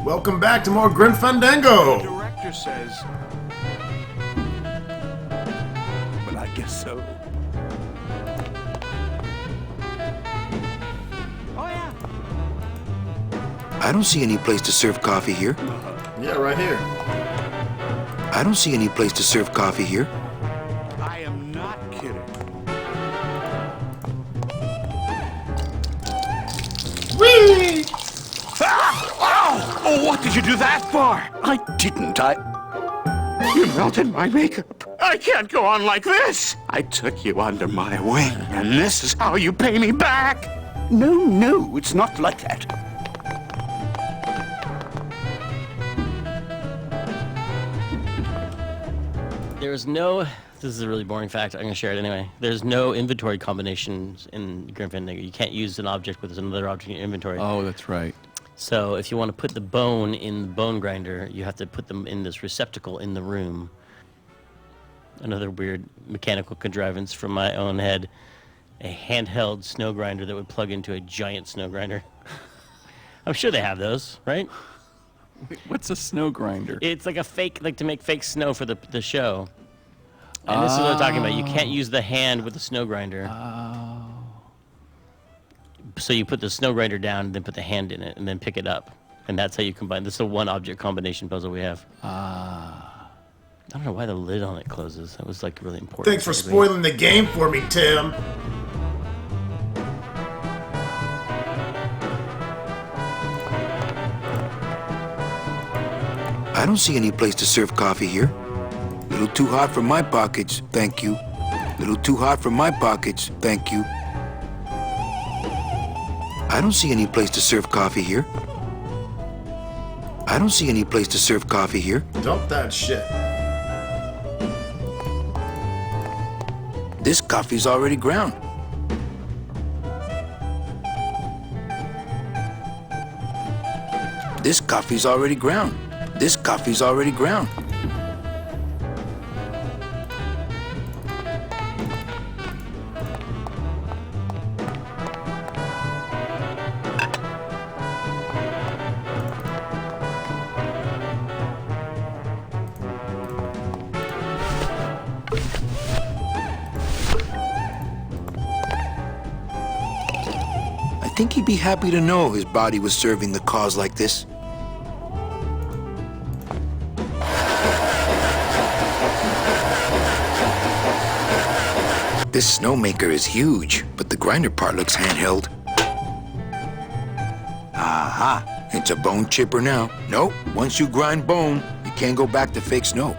Welcome back to more Grim Fandango! The director says... Well, I guess so. Oh, yeah. I don't see any place to serve coffee here. Yeah, right here. I don't see any place to serve coffee here. I am not kidding. Whee! Oh, what did you do that for? I didn't. You melted my makeup. I can't go on like this. I took you under my wing, and this is how you pay me back. No, it's not like that. There's no... This is a really boring fact. I'm going to share it anyway. There's no inventory combinations in Grim Fandango. You can't use an object with another object in your inventory. Oh, that's right. So if you want to put the bone in the bone grinder, you have to put them in this receptacle in the room. Another weird mechanical contrivance from my own head. A handheld snow grinder that would plug into a giant snow grinder. I'm sure they have those, right? Wait, what's a snow grinder? It's like a fake, like to make fake snow for the show. And this is what I'm talking about. You can't use the hand with the snow grinder. Oh. So you put the snow grinder down and then put the hand in it and then pick it up. And that's how you combine. This is a one object combination puzzle we have. I don't know why the lid on it closes. That was like really important. Thanks for spoiling the game for me, Tim. I don't see any place to serve coffee here. Little too hot for my pockets, thank you. Little too hot for my pockets, thank you. I don't see any place to serve coffee here. I don't see any place to serve coffee here. Dump that shit. This coffee's already ground. This coffee's already ground. This coffee's already ground. I think he'd be happy to know his body was serving the cause like this. This snowmaker is huge, but the grinder part looks handheld. Aha! It's a bone chipper now. Nope, once you grind bone, you can't go back to fake snow.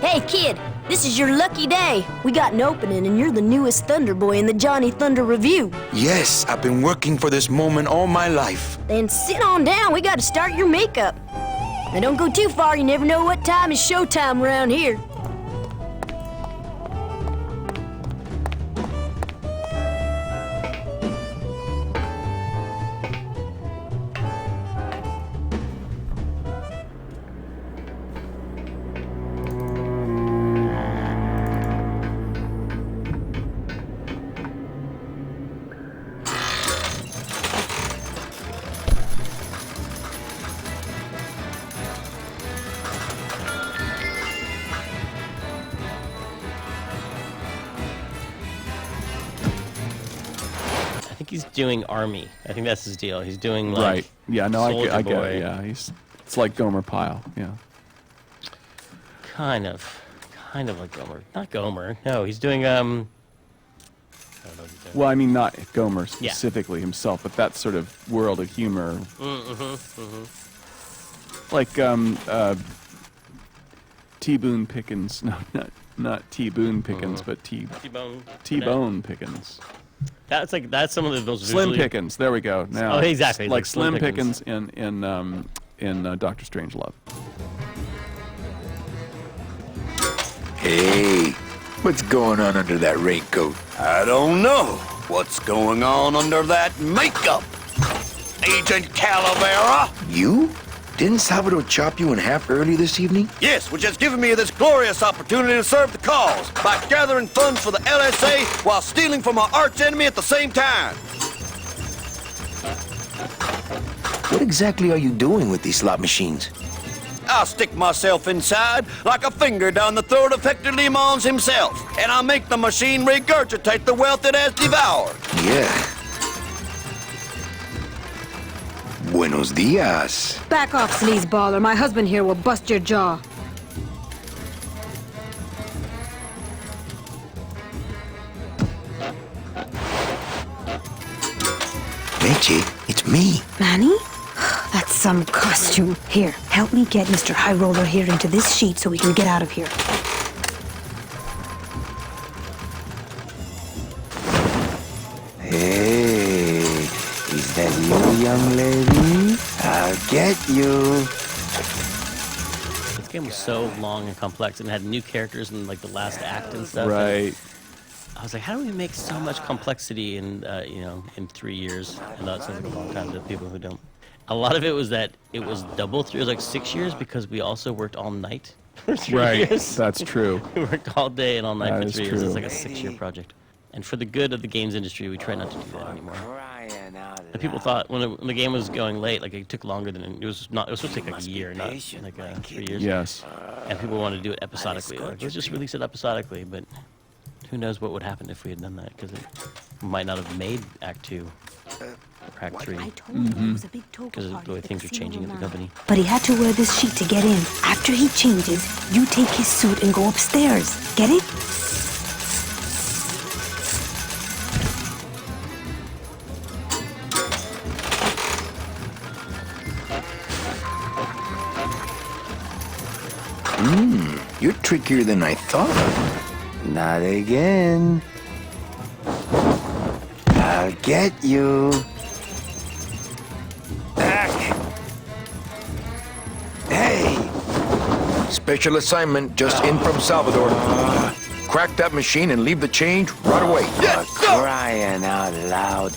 Hey, kid, this is your lucky day. We got an opening, and you're the newest Thunder Boy in the Johnny Thunder Review. Yes, I've been working for this moment all my life. Then sit on down. We got to start your makeup. Now, don't go too far. You never know what time is showtime around here. I think he's doing Army. I think that's his deal. He's doing like Right. Yeah, no, I Soldier get Boy. it. Yeah, it's like Gomer Pyle. Yeah. Kind of like Gomer. Not Gomer. No, he's doing I don't know what he's doing. Well, I mean, not Gomer specifically himself, but that sort of world of humor. Like T. Boone Pickens. No, not T. Boone Pickens, but T-Bone. T-Bone Pickens. That's some of those Slim visually- Pickens. There we go. Now, Oh, exactly, Like like Slim Slim Pickens. Pickens in Doctor Strangelove. Hey, what's going on under that raincoat? I don't know what's going on under that makeup. Agent Calavera? You? Didn't Salvador chop you in half early this evening? Yes, which has given me this glorious opportunity to serve the cause by gathering funds for the LSA while stealing from our arch enemy at the same time. What exactly are you doing with these slot machines? I'll stick myself inside like a finger down the throat of Hector Limons himself, and I'll make the machine regurgitate the wealth it has devoured. Yeah. Buenos dias. Back off, sleazeball, or my husband here will bust your jaw. Meche, it's me. Manny? That's some costume. Here, help me get Mr. High Roller here into this sheet so we can get out of here. Hey, is that you, young lady? I'll get you. This game was so long and complex and had new characters in like the last act and stuff. Right. I was like, how do we make so much complexity in, in 3 years? I know it sounds like a long time to people who don't. A lot of it was that it was double through. It was like 6 years because we also worked all night for 3 Right. years. That's true. We worked all day and all night That for is 3 years. true. It's like a 6-year project. And for the good of the games industry, we try not to do that anymore. And people thought when the game was going late, like it took longer than it was supposed to take like a year, not like 3 years. Yes. And people wanted to do it episodically. Like, let's just release it episodically, but who knows what would happen if we had done that, because it might not have made Act 2 or Act 3. I told him it was a big toga Because of party the way at things are casino changing at the Romano. company. But he had to wear this sheet to get in. After he changes, you take his suit and go upstairs. Get it? You're trickier than I thought. Not again. I'll get you. Hey! Special assignment just in from Salvador. Crack that machine and leave the change right away. Yes, sir! Crying out loud.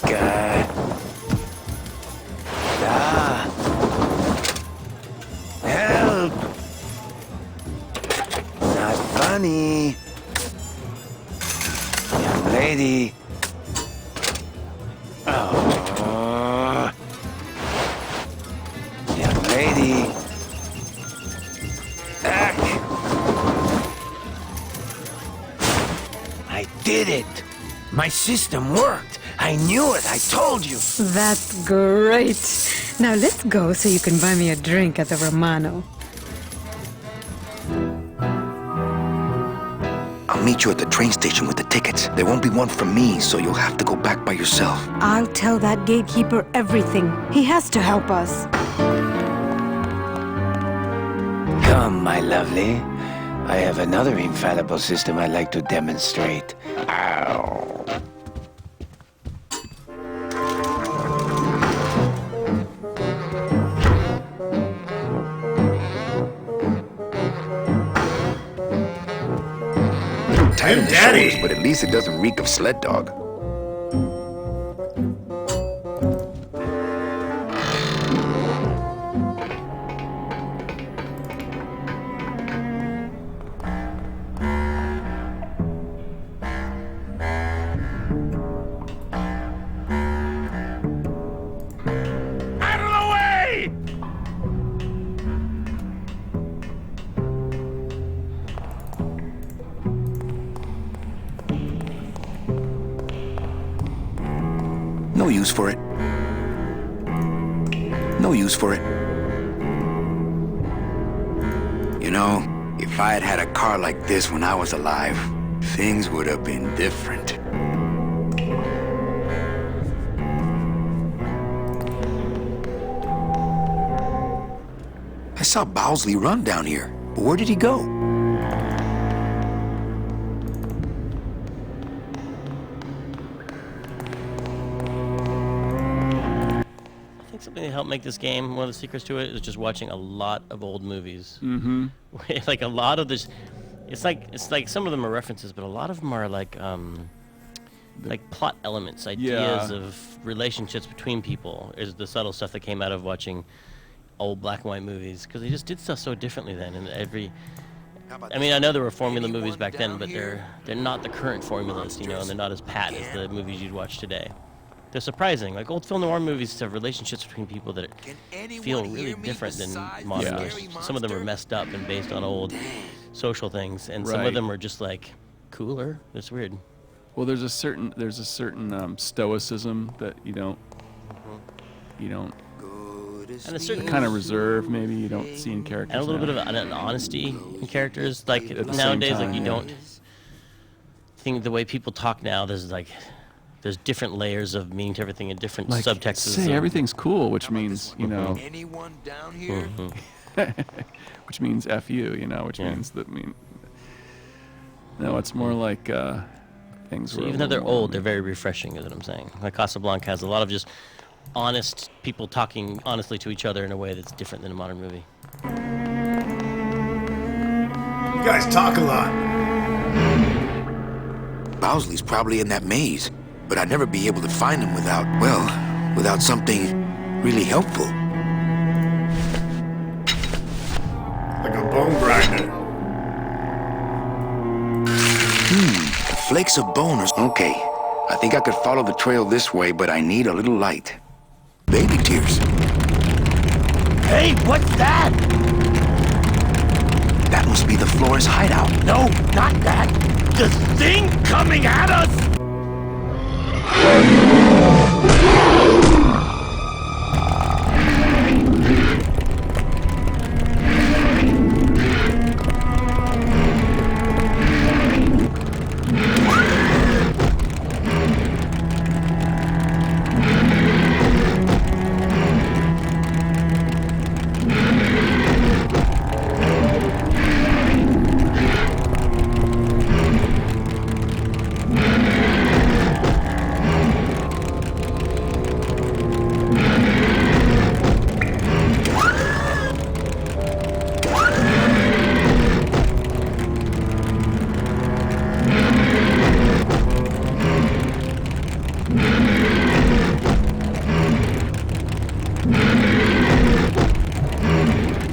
God. Help! Not funny. Young lady. Oh. Young lady. I did it. My system worked. I knew it. I told you. That's great. Now let's go so you can buy me a drink at the Romano. I'll meet you at the train station with the tickets. There won't be one from me, so you'll have to go back by yourself. I'll tell that gatekeeper everything. He has to help us. Come, my lovely. I have another infallible system I'd like to demonstrate. Ow. Tight in the Daddy. shoulders, but at least it doesn't reek of sled dog. Out of the way! No use for it. No use for it. You know, if I had had a car like this when I was alive, things would have been different. I saw Bowsley run down here, but where did he go? I think something that helped make this game, one of the secrets to it, is just watching a lot of old movies. Mm-hmm. Like a lot of this, it's like some of them are references, but a lot of them are like like plot elements, ideas of relationships between people is the subtle stuff that came out of watching old black and white movies, because they just did stuff so differently then. And I mean, I know there were formula movies back then, but they're not the current formulas, you know, and they're not as pat as the movies you'd watch today. They're surprising. Like old film noir movies have relationships between people that feel really different than modern ones. Some of them are messed up and based on old social things, and some of them are just like cooler. It's weird. Well, there's a certain stoicism that you don't and a certain kind of reserve maybe you don't see in characters. And a little bit of an honesty in characters. Like nowadays, like you don't think the way people talk now. There's different layers of meaning to everything and different subtexts. Say everything's cool, which means Anyone down here? which means F you, which means that no, it's more like things. So even though they're old, they're very refreshing, is what I'm saying. Like Casablanca has a lot of just honest people talking honestly to each other in a way that's different than a modern movie. You guys talk a lot. Bowsley's probably in that maze, but I'd never be able to find him without something really helpful. Like a bone grinder. Flakes of bone or... Okay, I think I could follow the trail this way, but I need a little light. Baby tears. Hey, what's that? That must be the Flores hideout. No, not that. The thing coming at us!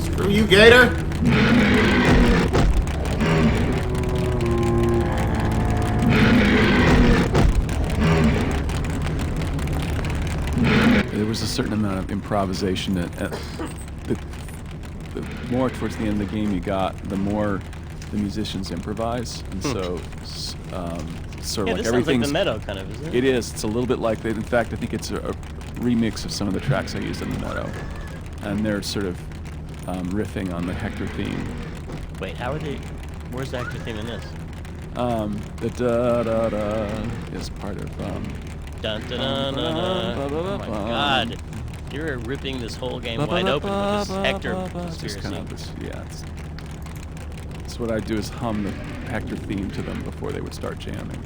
Screw you, Gator. There was a certain amount of improvisation that the more towards the end of the game you got, the more the musicians improvise, and so sort of like this sounds like everything's the Meadow kind of, isn't it? It is. It's a little bit like that. In fact, I think it's a remix of some of the tracks I used in the Meadow, and they're sort of riffing on the Hector theme. Wait, how are they? Where's the Hector theme in this? The da da da is part of Dun dun dun dun. Oh my God! You're ripping this whole game wide open with this Hector It's just conspiracy. kind of this, it's what I do is hum the Hector theme to them before they would start jamming.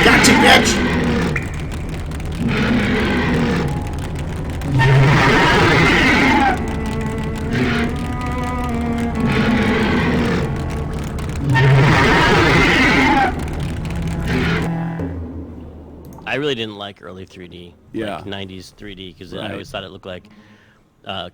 Gotcha, bitch! I really didn't like early 3D, Yeah. like 90s 3D, because I Right. always thought it looked like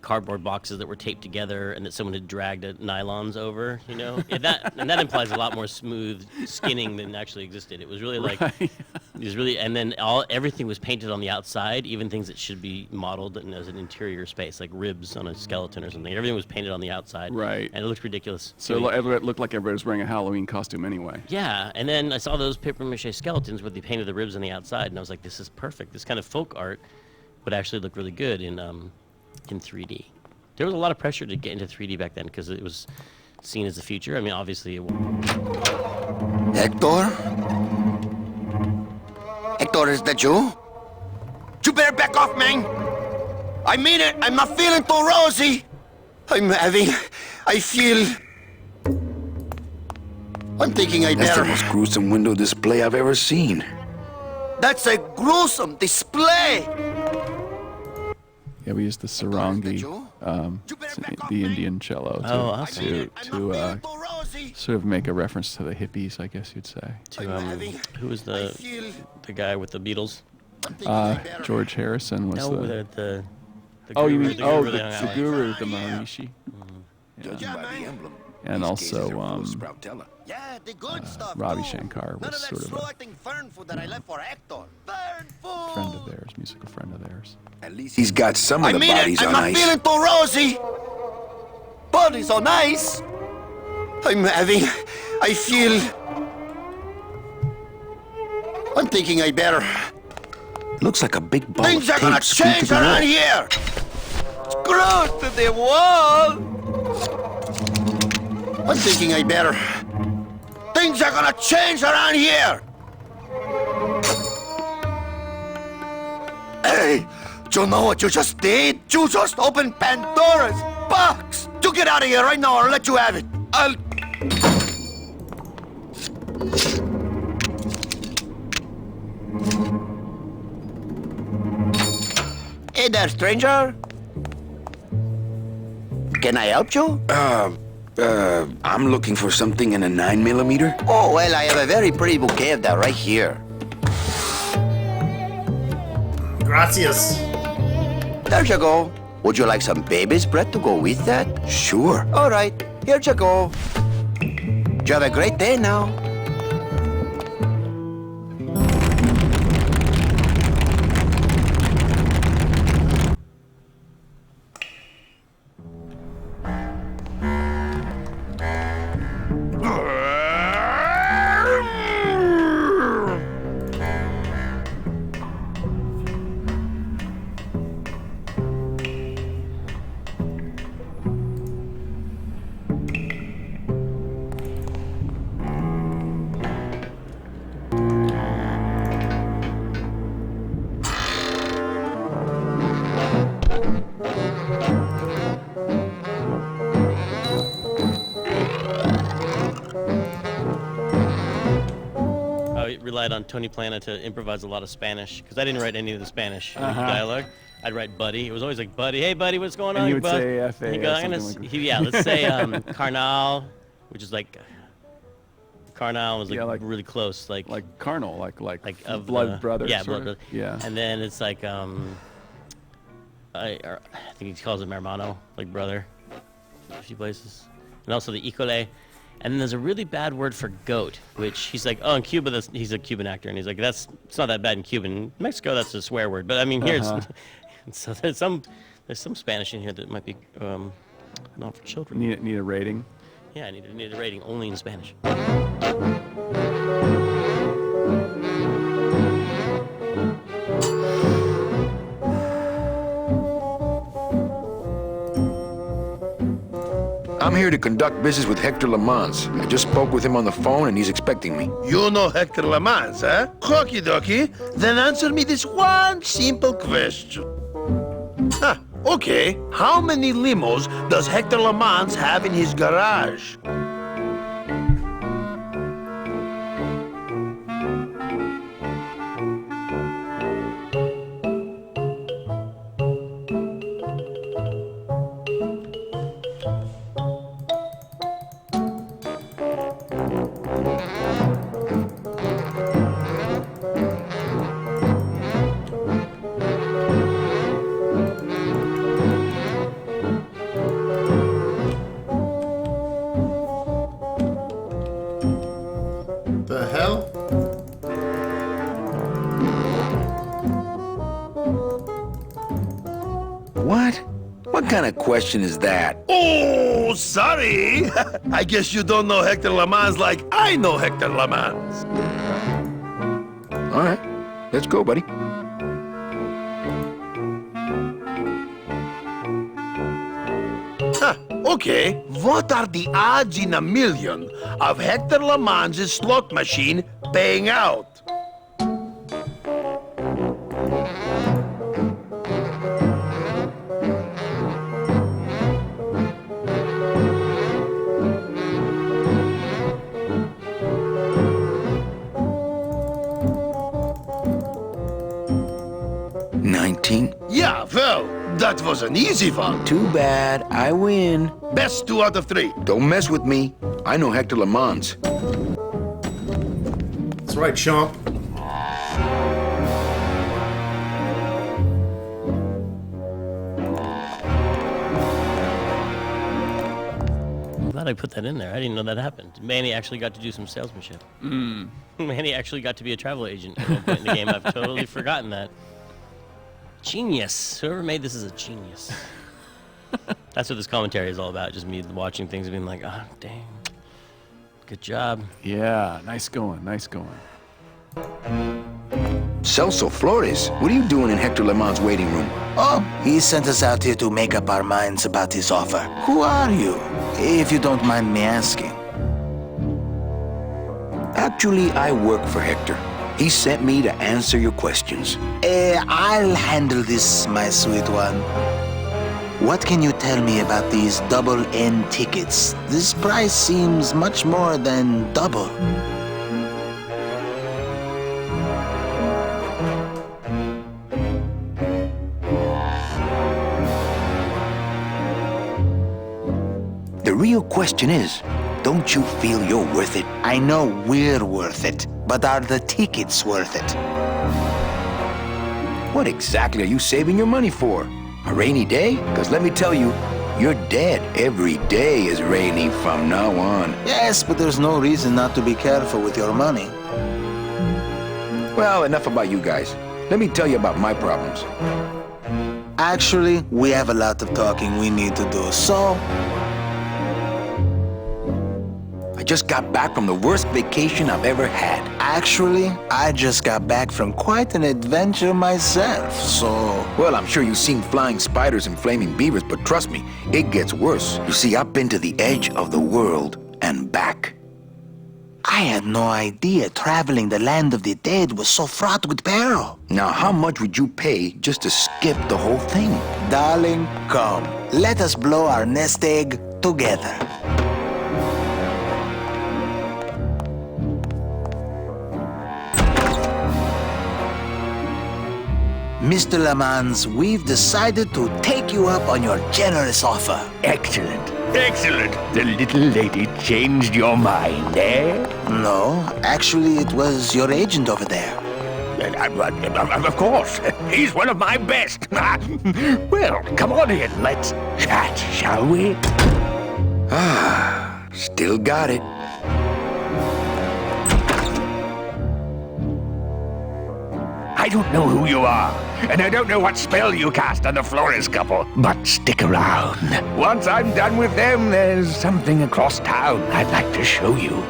cardboard boxes that were taped together and that someone had dragged nylons over, you know? And that implies a lot more smooth skinning than actually existed. It was really like, it was really, and then everything was painted on the outside, even things that should be modeled as an interior space, like ribs on a skeleton or something. Everything was painted on the outside. Right. And it looked ridiculous. So it looked like everybody was wearing a Halloween costume anyway. Yeah, and then I saw those paper mache skeletons where they painted the ribs on the outside, and I was like, this is perfect. This kind of folk art would actually look really good in 3D. There was a lot of pressure to get into 3D back then because it was seen as the future. I mean, obviously, Hector? Hector, is that you? You better back off, man. I mean it. I'm not feeling too rosy. I feel... I'm thinking I That's better... the most gruesome window display I've ever seen. That's a gruesome display. Yeah, we used the sarangi, the Indian cello, to sort of make a reference to the hippies, I guess you'd say. who was the guy with the Beatles? George Harrison was the oh, you guru, mean the guru they the hung out with. guru, the Maharishi, Judging by the emblem, and these also cases are full of Sproutella. Yeah, the good stuff. Ravi too. Shankar None was of that sort of a floating fern food that I left for Hector. Fern food. friend of theirs, musical friend of theirs. At least he's got some of I the mean bodies it. I'm on not ice. feeling too rosy. Body's on ice. I feel... I'm thinking I better... Looks like a big ball Things of are gonna tape screwed to change the wall. around here. Screwed to the wall. I'm thinking I better... Things are gonna change around here. Hey, do you know what you just did? You just opened Pandora's box. You get out of here right now or I'll let you have it. I'll... Hey there, stranger. Can I help you? I'm looking for something in a 9mm. Oh, well, I have a very pretty bouquet of that right here. Gracias. There you go. Would you like some baby's breath to go with that? Sure. All right, here you go. You have a great day now. Relied on Tony Plana to improvise a lot of Spanish because I didn't write any of the Spanish dialogue. I'd write Buddy. It was always like, Buddy, hey, Buddy, what's going on? And he would bud? say F.A. He'd go, or I'm gonna something like yeah, let's say Carnal, which is like Carnal was like, Yeah, like- really close, like carnal, like of blood the- brothers. Yeah, sort blood of. brother. Yeah. And then it's like I think he calls it hermano, like brother, a few places, and also the Icole. And then there's a really bad word for goat, which he's like, oh, in Cuba, he's a Cuban actor, and he's like, it's not that bad in Cuban. In Mexico, that's a swear word. But I mean, here it's, so there's some Spanish in here that might be not for children. Need a rating. Yeah, I need a rating only in Spanish. I'm here to conduct business with Hector Lamans. I just spoke with him on the phone and he's expecting me. You know Hector Lamans, huh? Okie dokie. Then answer me this one simple question. Okay. How many limos does Hector Lamans have in his garage? The hell? What? What kind of question is that? Oh, sorry. I guess you don't know Hector Lamans like I know Hector Lamans. All right, let's go, buddy. Okay, what are the odds in a million of Hector LeMans' slot machine paying out? Yeah, well, that was an easy one. Too bad. I win. Best 2 out of 3. Don't mess with me. I know Hector LeMans. That's right, chump. I'm glad I put that in there. I didn't know that happened. Manny actually got to do some salesmanship. Manny actually got to be a travel agent at one point in the game. I've totally forgotten that. Genius. Whoever made this is a genius. That's what this commentary is all about. Just me watching things and being like, ah, oh, dang. Good job. Yeah, nice going, nice going. Celso Flores, what are you doing in Hector LeMans' waiting room? Oh, he sent us out here to make up our minds about his offer. Who are you, if you don't mind me asking? Actually, I work for Hector. He sent me to answer your questions. I'll handle this, my sweet one. What can you tell me about these double N tickets? This price seems much more than double. The real question is, don't you feel you're worth it? I know we're worth it, but are the tickets worth it? What exactly are you saving your money for? A rainy day? Because let me tell you, you're dead. Every day is rainy from now on. Yes, but there's no reason not to be careful with your money. Well, enough about you guys. Let me tell you about my problems. Actually, we have a lot of talking we need to do, so... I just got back from the worst vacation I've ever had. Actually, I just got back from quite an adventure myself, so... Well, I'm sure you've seen flying spiders and flaming beavers, but trust me, it gets worse. You see, I've been to the edge of the world and back. I had no idea traveling the land of the dead was so fraught with peril. Now, how much would you pay just to skip the whole thing? Darling, come. Let us blow our nest egg together. Mr. LeMans, we've decided to take you up on your generous offer. Excellent. Excellent. The little lady changed your mind, eh? No, actually, it was your agent over there. Of course. He's one of my best. Well, come on in. Let's chat, shall we? Ah, still got it. I don't know who you are, and I don't know what spell you cast on the Flores couple, but stick around. Once I'm done with them, there's something across town I'd like to show you.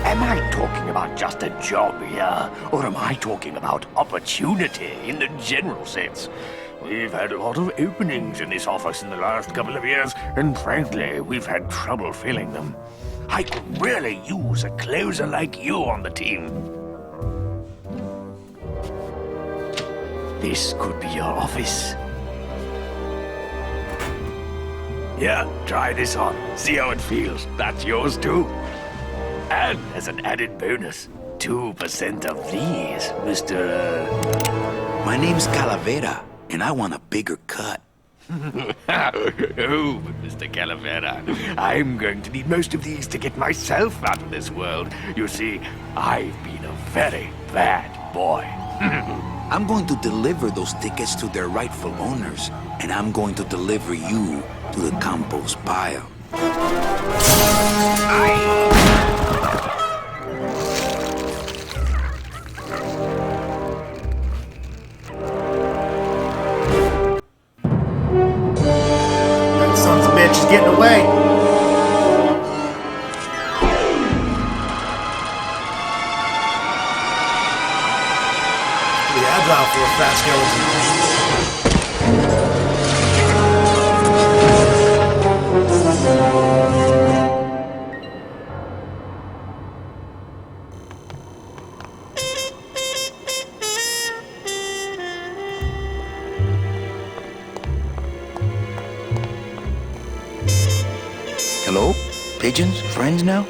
Am I talking about just a job here, or am I talking about opportunity in the general sense? We've had a lot of openings in this office in the last couple of years, and frankly, we've had trouble filling them. I could really use a closer like you on the team. This could be your office. Yeah, try this on. See how it feels. That's yours too. And as an added bonus, 2% of these, Mr. My name's Calavera, and I want a bigger cut. Oh, but Mr. Calavera, I'm going to need most of these to get myself out of this world. You see, I've been a very bad boy. I'm going to deliver those tickets to their rightful owners, and I'm going to deliver you to the compost pile. That son of a bitch is getting away. Pretty agile for a fat skeleton. Hello? Pigeons? Friends now?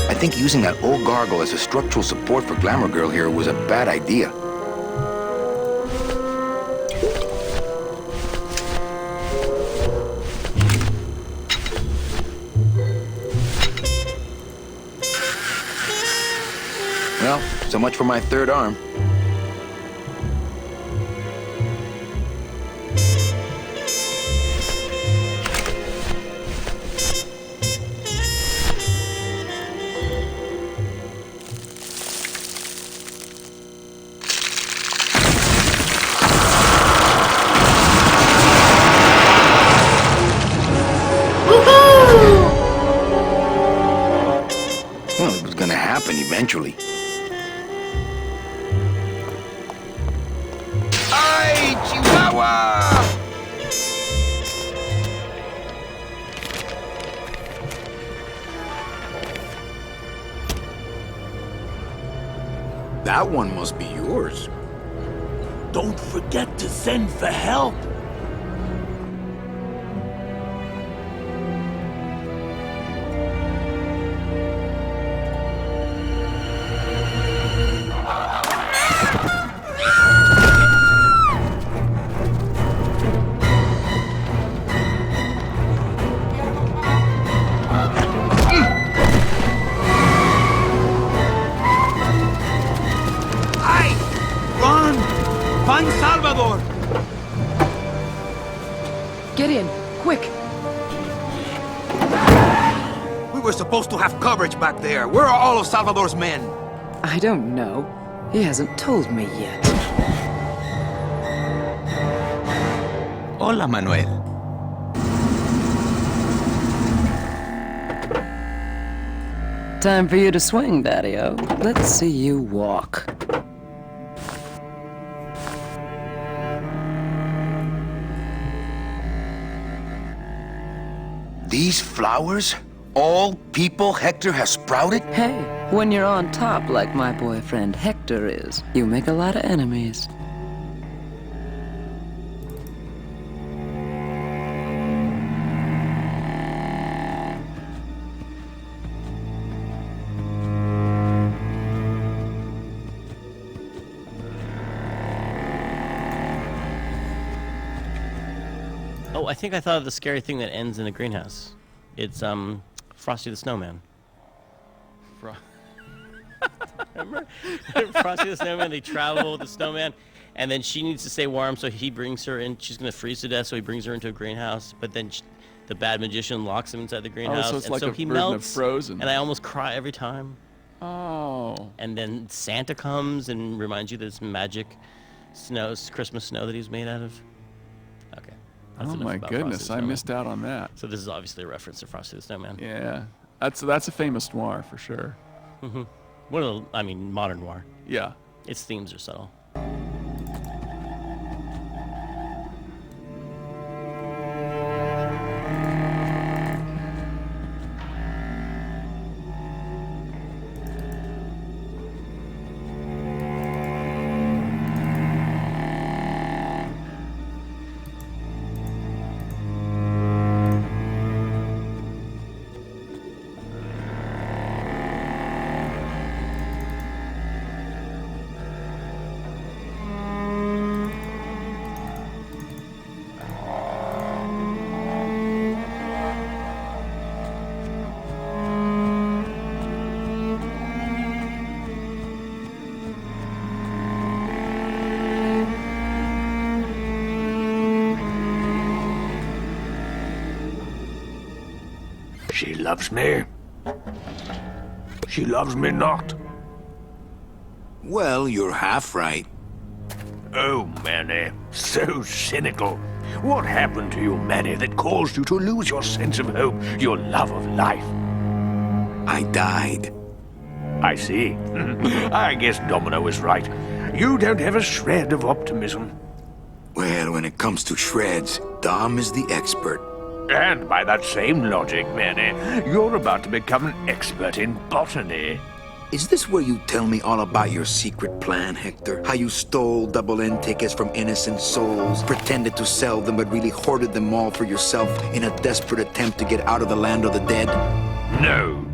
I think using that old gargle as a structural support for Glamour Girl here was a bad idea. Well, so much for my third arm. Well, it was gonna happen eventually. Ay, Chihuahua! That one must be yours. Don't forget to send for help. Run! Find Salvador! Get in, quick. We were supposed to have coverage back there. Where are all of Salvador's men? I don't know. He hasn't told me yet. Hola, Manuel. Time for you to swing, Daddy-O. Let's see you walk. These flowers? All people Hector has sprouted? Hey, when you're on top like my boyfriend Hector is, you make a lot of enemies. Oh, I think I thought of the scary thing that ends in a greenhouse. It's Frosty the Snowman. Remember? Frosty the Snowman, they travel with the snowman, and then she needs to stay warm, so he brings her in. She's going to freeze to death, so he brings her into a greenhouse, but then the bad magician locks him inside the greenhouse, so it's and like so a he version of melts, Frozen. and I almost cry every time. Oh. And then Santa comes and reminds you that it's magic snow, Christmas snow that he's made out of. Okay. That's Oh enough my about Frosty goodness, the I Snowman. missed out on that. So this is obviously a reference to Frosty the Snowman. Yeah, that's a famous noir for sure. Mm-hmm. One of the, I mean, modern noir. Yeah. Its themes are subtle. She loves me. She loves me not. Well, you're half right. Oh, Manny, so cynical. What happened to you, Manny, that caused you to lose your sense of hope, your love of life? I died. I see. I guess Domino is right. You don't have a shred of optimism. Well, when it comes to shreds, Dom is the expert. And by that same logic, Manny, you're about to become an expert in botany. Is this where you tell me all about your secret plan, Hector? How you stole double-end tickets from innocent souls, pretended to sell them but really hoarded them all for yourself in a desperate attempt to get out of the land of the dead? No.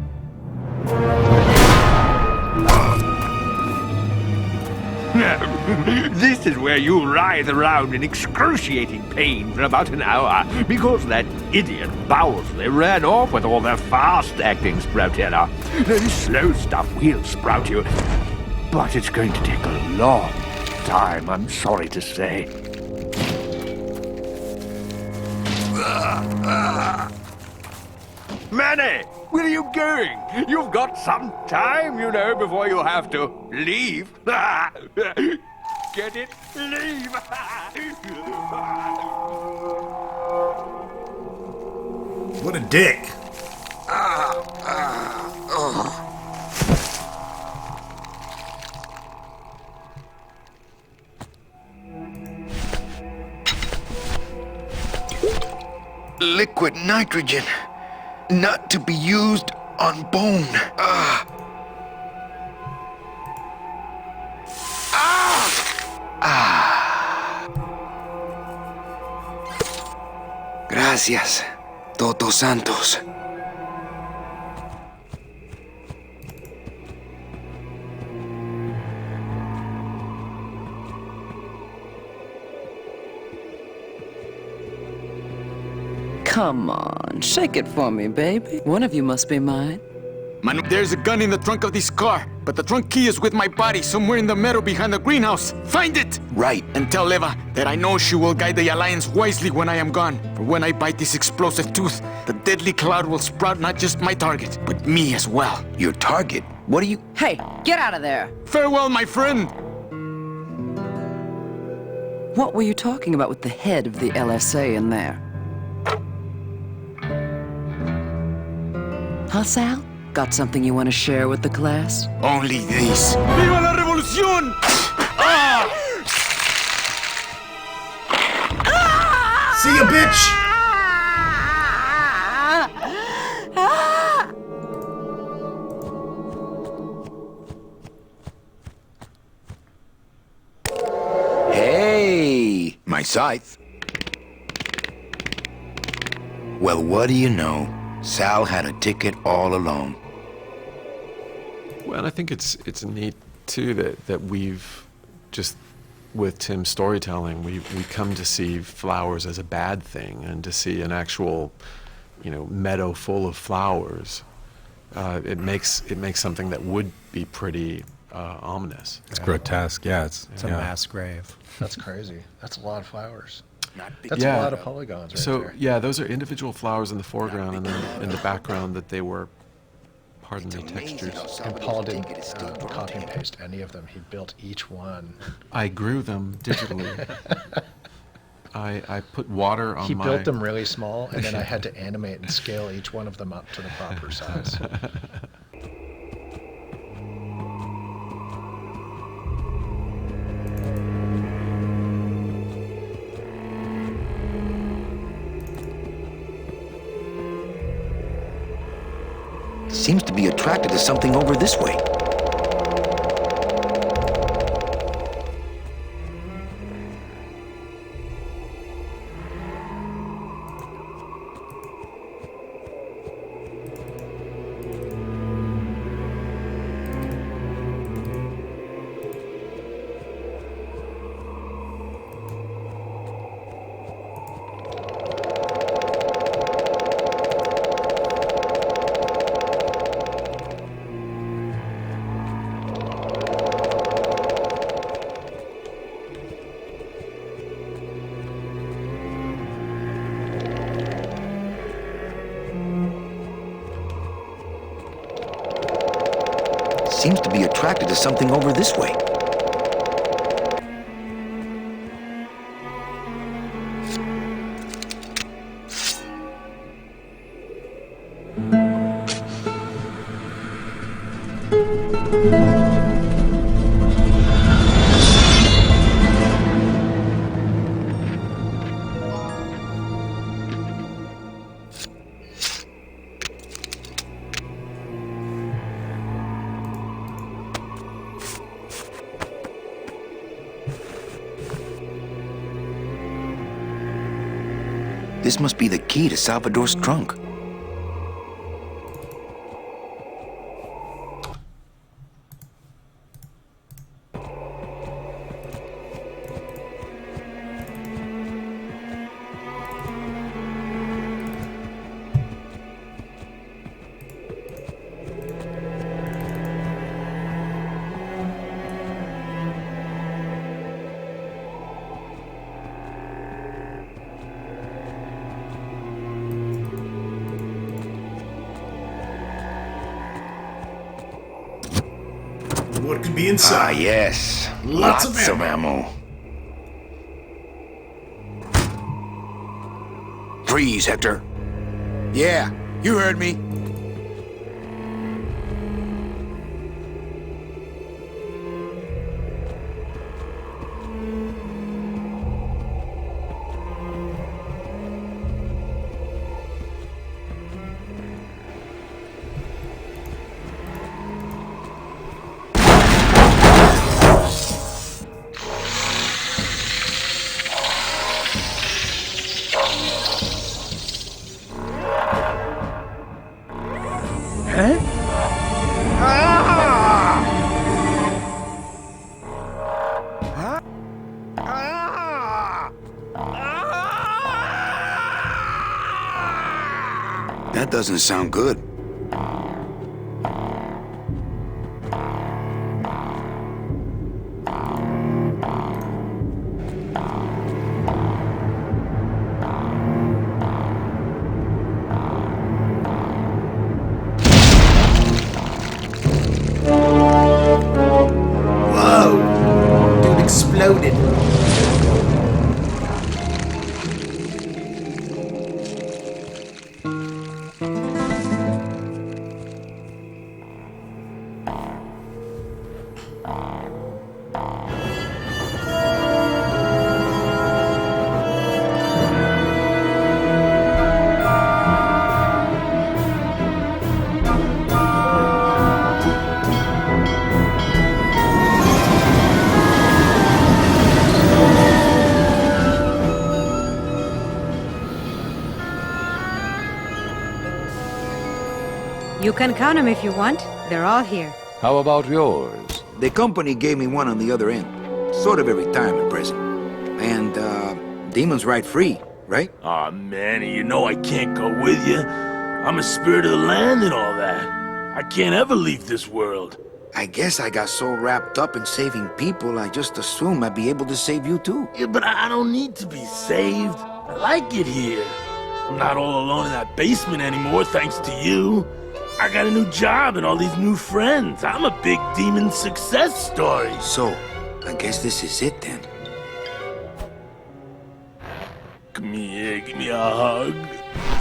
This is where you writhe around in excruciating pain for about an hour because that idiot Bowsley ran off with all the fast-acting Sproutella. This slow stuff will sprout you, but it's going to take a long time, I'm sorry to say. Manny, where are you going? You've got some time, you know, before you have to leave. Get it? Leave! What a dick. Liquid nitrogen. Not to be used on bone. Gracias, Toto Santos. Come on, shake it for me, baby. One of you must be mine. Man, there's a gun in the trunk of this car, but the trunk key is with my body somewhere in the meadow behind the greenhouse. Find it! Right. And tell Eva that I know she will guide the Alliance wisely when I am gone. For when I bite this explosive tooth, the deadly cloud will sprout not just my target, but me as well. Your target? What are you... Hey, get out of there! Farewell, my friend! What were you talking about with the head of the LSA in there? Huh, Sal? Got something you want to share with the class? Only this. Viva la revolución! See ya, bitch! Hey, my scythe. Well, what do you know? Sal had a ticket all along. Well, I think it's neat too that we've just, with Tim's storytelling, we come to see flowers as a bad thing, and to see an actual, meadow full of flowers. It makes something that would be pretty ominous. It's grotesque. Yeah, it's a mass grave. That's crazy. That's a lot of flowers. That's a lot of polygons right there. Yeah, those are individual flowers in the foreground, and then in the background that they were, pardon me, textures. And Paul didn't copy and paste any of them. He built each one. I grew them digitally. I put water on He built them really small, and then I had to animate and scale each one of them up to the proper size. Seems to be attracted to something over this way. Seems to be attracted to something over this way. This must be the key to Salvador's trunk. What could be inside? Ah, yes. Lots of ammo. Freeze, Hector. Yeah, you heard me. That doesn't sound good. Whoa! Dude exploded. You can count them if you want. They're all here. How about yours? The company gave me one on the other end. Sort of a retirement present. And, demons ride free, right? Aw, Manny, you know I can't go with you. I'm a spirit of the land and all that. I can't ever leave this world. I guess I got so wrapped up in saving people, I just assumed I'd be able to save you too. Yeah, but I don't need to be saved. I like it here. I'm not all alone in that basement anymore, thanks to you. I got a new job and all these new friends. I'm a big demon success story. So, I guess this is it then. Come here, give me a hug.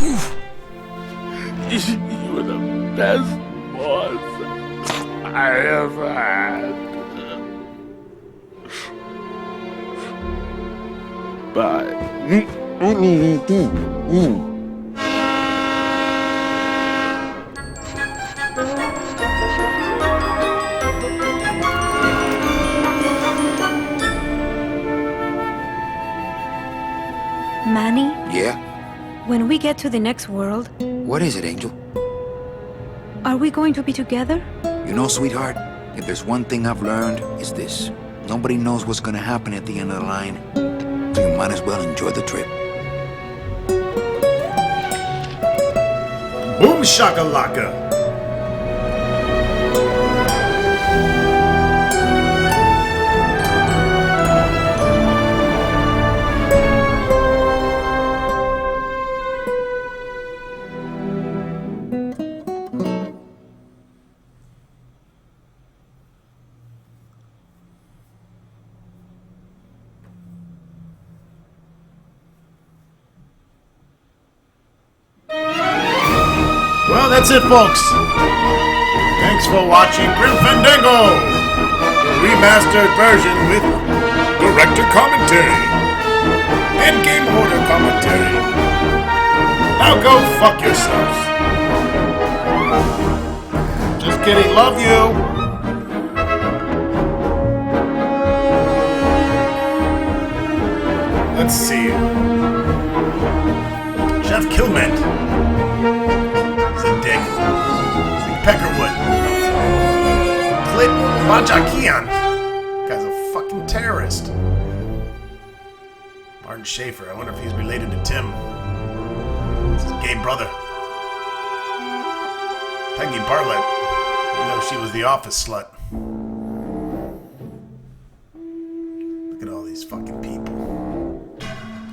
Oof. You were the best boss I ever had. Bye. Manny, Yeah? when we get to the next world, What is it, Angel? are we going to be together? You know, sweetheart, if there's one thing I've learned, it's this. Nobody knows what's gonna happen at the end of the line. So you might as well enjoy the trip. Boom shakalaka. Well, that's it, folks. Thanks for watching Grim Fandango, the remastered version with director commentary and game order commentary. Now go fuck yourselves. Just kidding, love you. Let's see. Bajakian. Guy's a fucking terrorist. Martin Schaefer. I wonder if he's related to Tim. It's his gay brother. Peggy Bartlett. You know she was the office slut. Look at all these fucking people.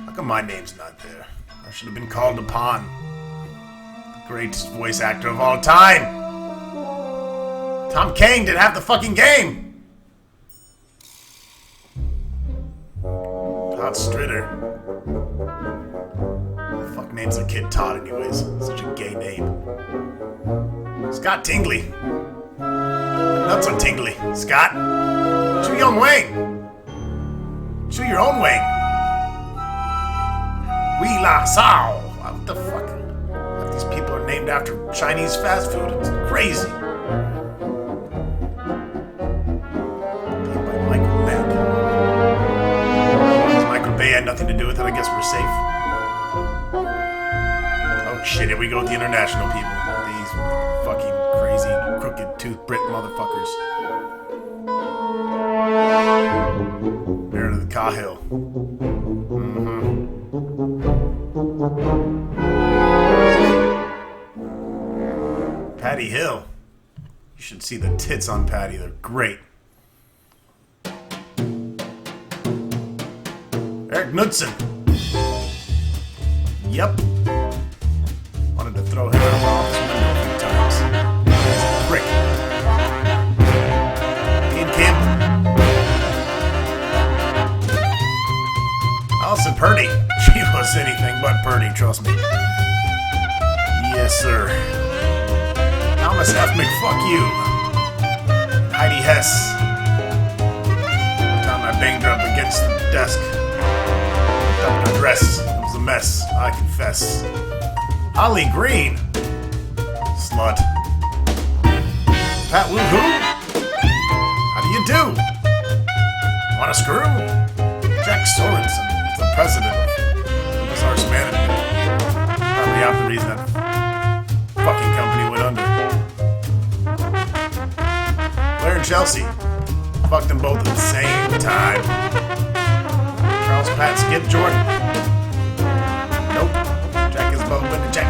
How come my name's not there? I should have been called upon. The greatest voice actor of all time. Tom Kane did half the fucking game. Todd Stritter. Who the fuck names their kid Todd anyways? Such a gay name. Scott Tingley. Nuts are tingly. Scott, chew your own wing. Chew your own wing. Wee La Sao. What the fuck? These people are named after Chinese fast food. It's crazy. Played by Michael Mann. As Michael Bay had nothing to do with it, I guess we're safe. Oh shit, here we go with the international people. These fucking crazy, crooked tooth Brit motherfuckers. Baron of the Cahill. Patty Hill. You should see the tits on Patty. They're great. Eric Knudsen. Yep. Wanted to throw him out of office window a few times. He's a prick. Ian Campbell. Allison Purdy. She was anything but Purdy, trust me. Yes, sir. Thomas F. McFuck you. Heidi Hess. One time I banged her up against the desk. Picked up her dress. It was a mess, I confess. Holly Green. Slut. Pat Woohoo. How do you do? Want a screw? Jack Sorensen is the president of Bizarre Humanity. Probably half the reason that fucking company went under. Claire and Chelsea. Fucked them both at the same time. Charles Pat Skip Jordan. Nope. Jack Isabel Whitney. Jack.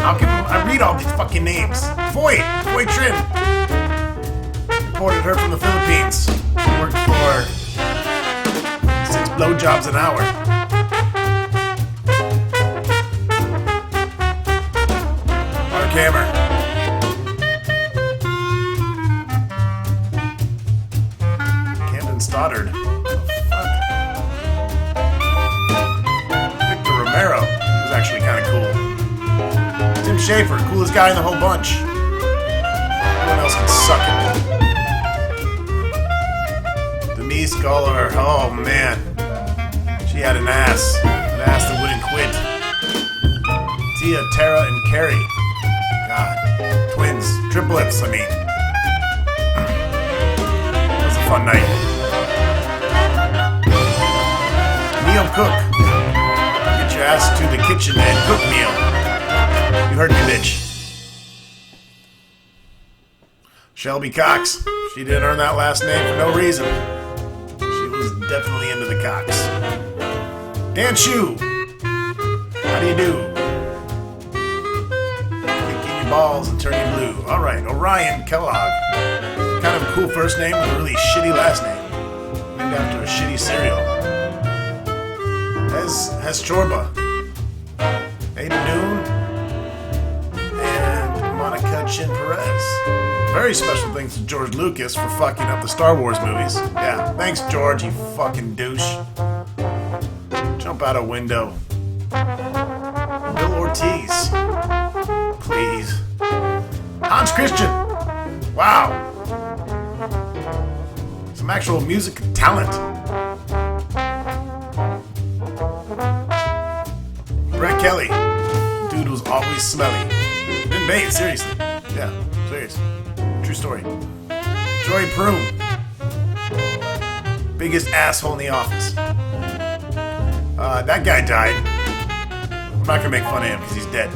How can I read all these fucking names? Foy Trin. Imported her from the Philippines. Worked for 6 blowjobs an hour. Mark Hammer. Camden Stoddard. Victor Romero. He was actually kind of cool. Tim Schafer, coolest guy in the whole bunch. Everyone else can suck it. Denise Guller. Oh man. She had an ass. An ass that wouldn't quit. Tia, Tara, and Carrie. God. Twins. Triplets, I mean. It was a fun night. Neil Cook. Get your ass to the kitchen and cook meal. You heard me, bitch. Shelby Cox. She didn't earn that last name for no reason. She was definitely into the Cox. Dan Shu. How do you do? Kicking your balls and turning blue. Alright, Orion Kellogg. Kind of a cool first name with a really shitty last name. Named after a shitty cereal. Hes Chorba. Ada Noon. And Monica Chin Perez. Very special thanks to George Lucas for fucking up the Star Wars movies. Yeah, thanks George, you fucking douche. Jump out a window. Bill Ortiz. Please. Hans Christian. Wow. Some actual music talent. Brett Kelly. Dude was always smelly. Didn't bathe, seriously. Yeah, serious. True story. Joey Prume. Biggest asshole in the office. That guy died. I'm not gonna make fun of him because he's dead.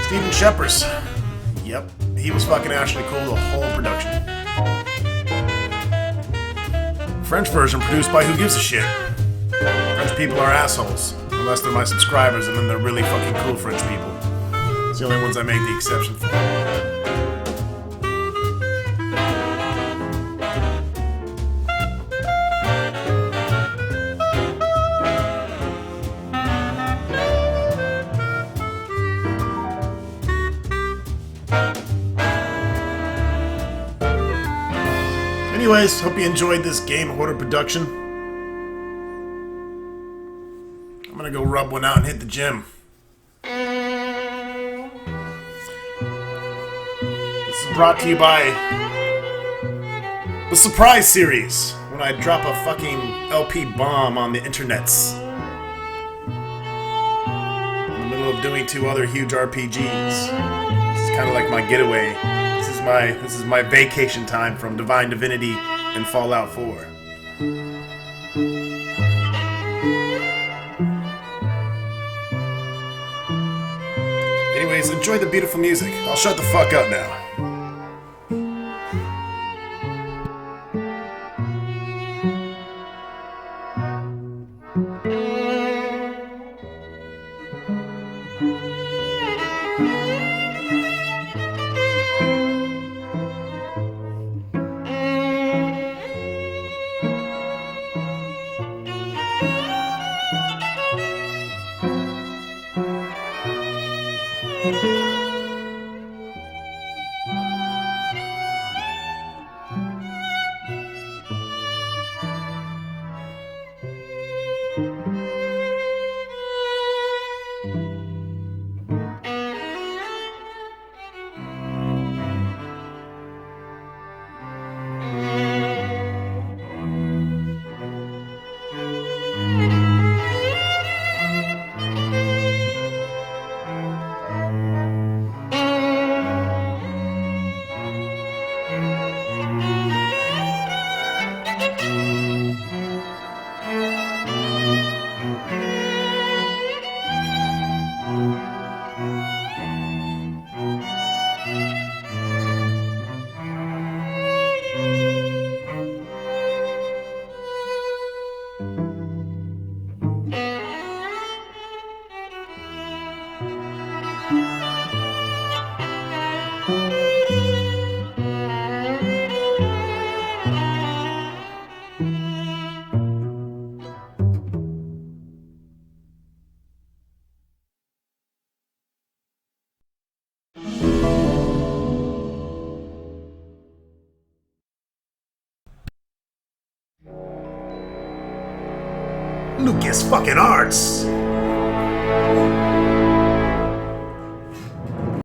Stephen Sheppers. Yep, he was fucking actually cool the whole production. French version produced by Who Gives a Shit. French people are assholes. Unless they're my subscribers, and then they're really fucking cool French people. It's the only ones I make the exception for. Anyways, hope you enjoyed this Game Hoarder production. I'm gonna go rub one out and hit the gym. This is brought to you by the Surprise Series, when I drop a fucking LP bomb on the internets. In the middle of doing 2 other huge RPGs. This is kind of like my getaway. This is my vacation time from Divine Divinity and Fallout 4. Anyways, enjoy the beautiful music. I'll shut the fuck up now. Lucas fucking Arts!